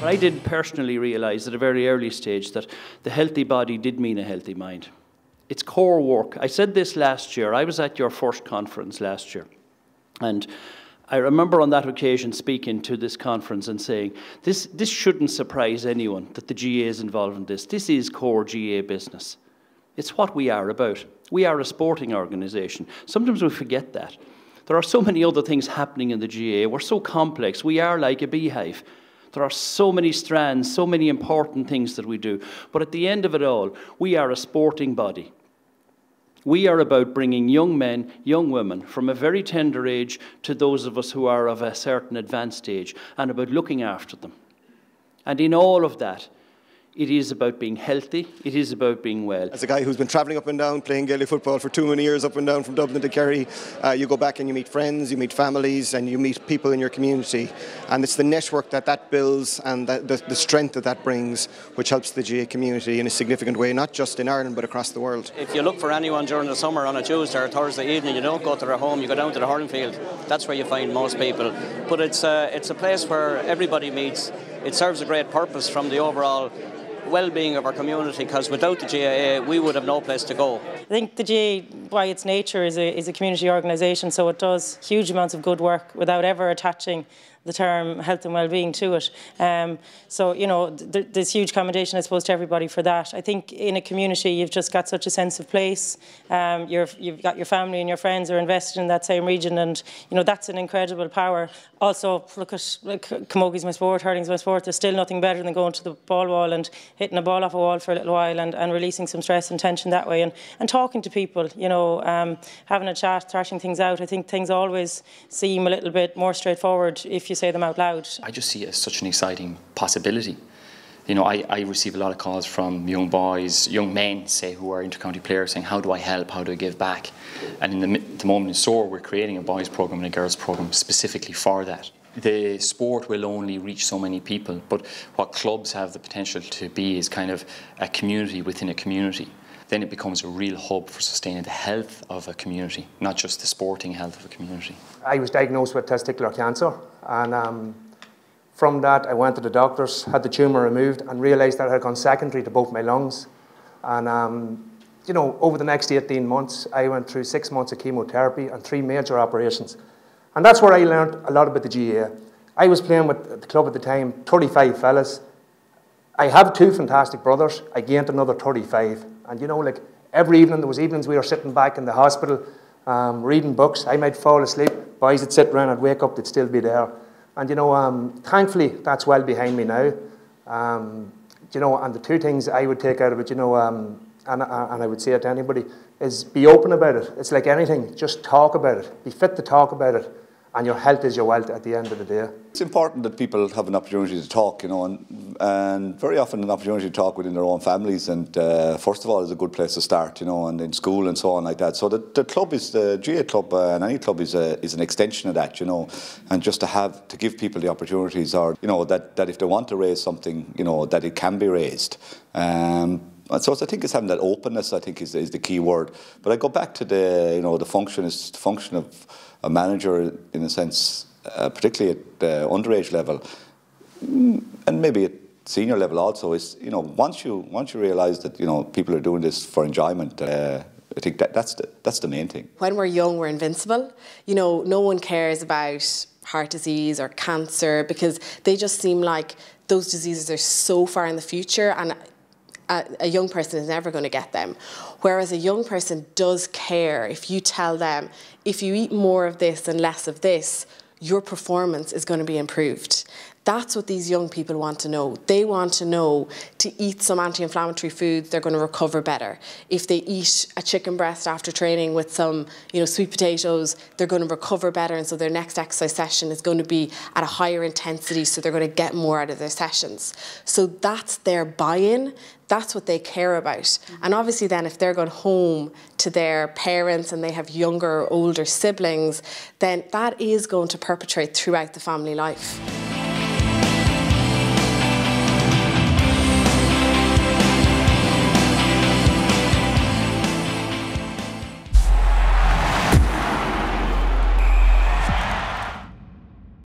But I did personally realise at a very early stage that the healthy body did mean a healthy mind. It's core work. I said this last year. I was at your first conference last year. And I remember on that occasion speaking to this conference and saying, this shouldn't surprise anyone that the GAA is involved in this. This is core GAA business. It's what we are about. We are a sporting organisation. Sometimes we forget that. There are so many other things happening in the GAA. We're so complex. We are like a beehive. There are so many strands, so many important things that we do. But at the end of it all, we are a sporting body. We are about bringing young men, young women, from a very tender age to those of us who are of a certain advanced age, and about looking after them. And in all of that, it is about being healthy, it is about being well. As a guy who's been travelling up and down, playing Gaelic football for too many years, up and down from Dublin to Kerry, you go back and you meet friends, you meet families, and you meet people in your community. And it's the network that builds and the strength that brings, which helps the GAA community in a significant way, not just in Ireland, but across the world. If you look for anyone during the summer on a Tuesday or Thursday evening, you don't go to their home, you go down to the hurling field. That's where you find most people. But it's a place where everybody meets. It serves a great purpose from the overall well-being of our community, because without the GAA we would have no place to go. I think the GAA, by its nature, is a community organisation, so it does huge amounts of good work without ever attaching the term health and well-being to it. So, you know, there's huge commendation, I suppose, to everybody for that. I think in a community you've just got such a sense of place. You've got your family and your friends are invested in that same region, and, you know, that's an incredible power. Also, look at camogies my sport, hurling's my sport. There's still nothing better than going to the ball wall and hitting a ball off a wall for a little while and releasing some stress and tension that way, and talking to people, you know, having a chat, thrashing things out. I think things always seem a little bit more straightforward if you say them out loud. I just see it as such an exciting possibility. You know, I receive a lot of calls from young boys, young men, say, who are inter-county players, saying, how do I help, how do I give back? And in the moment in Soar, we're creating a boys programme and a girls programme specifically for that. The sport will only reach so many people, but what clubs have the potential to be is kind of a community within a community. Then it becomes a real hub for sustaining the health of a community, not just the sporting health of a community. I was diagnosed with testicular cancer, and from that I went to the doctors, had the tumour removed, and realised that it had gone secondary to both my lungs. And you know, over the next 18 months I went through 6 months of chemotherapy and 3 major operations. And that's where I learned a lot about the GAA. I was playing with the club at the time, 35 fellas. I have 2 fantastic brothers. I gained another 35. And you know, like every evening, there was evenings we were sitting back in the hospital, reading books. I might fall asleep. Boys would sit around, I'd wake up, they'd still be there. And you know, thankfully, that's well behind me now. You know, and the 2 things I would take out of it, you know, and I would say it to anybody, is be open about it. It's like anything, just talk about it. Be fit to talk about it. And your health is your wealth at the end of the day. It's important that people have an opportunity to talk, you know, and very often an opportunity to talk within their own families. And first of all, is a good place to start, you know, and in school and so on like that. So the club is, the GAA club, and any club is an extension of that, you know, and just to give people the opportunities, or you know, that if they want to raise something, you know, that it can be raised. And so I think it's having that openness, I think, is the key word. But I go back to the function of a manager, in a sense, particularly at the underage level, and maybe at senior level also, is, you know, once you realise that, you know, people are doing this for enjoyment, I think that's the main thing. When we're young, we're invincible. You know, no one cares about heart disease or cancer, because they just seem like those diseases are so far in the future, and a young person is never going to get them. Whereas a young person does care. If you tell them, if you eat more of this and less of this, your performance is going to be improved. That's what these young people want to know. They want to know to eat some anti-inflammatory foods, they're going to recover better. If they eat a chicken breast after training with some, you know, sweet potatoes, they're going to recover better, and so their next exercise session is going to be at a higher intensity, so they're going to get more out of their sessions. So that's their buy-in. That's what they care about. And obviously then, if they're going home to their parents and they have younger or older siblings, then that is going to perpetuate throughout the family life.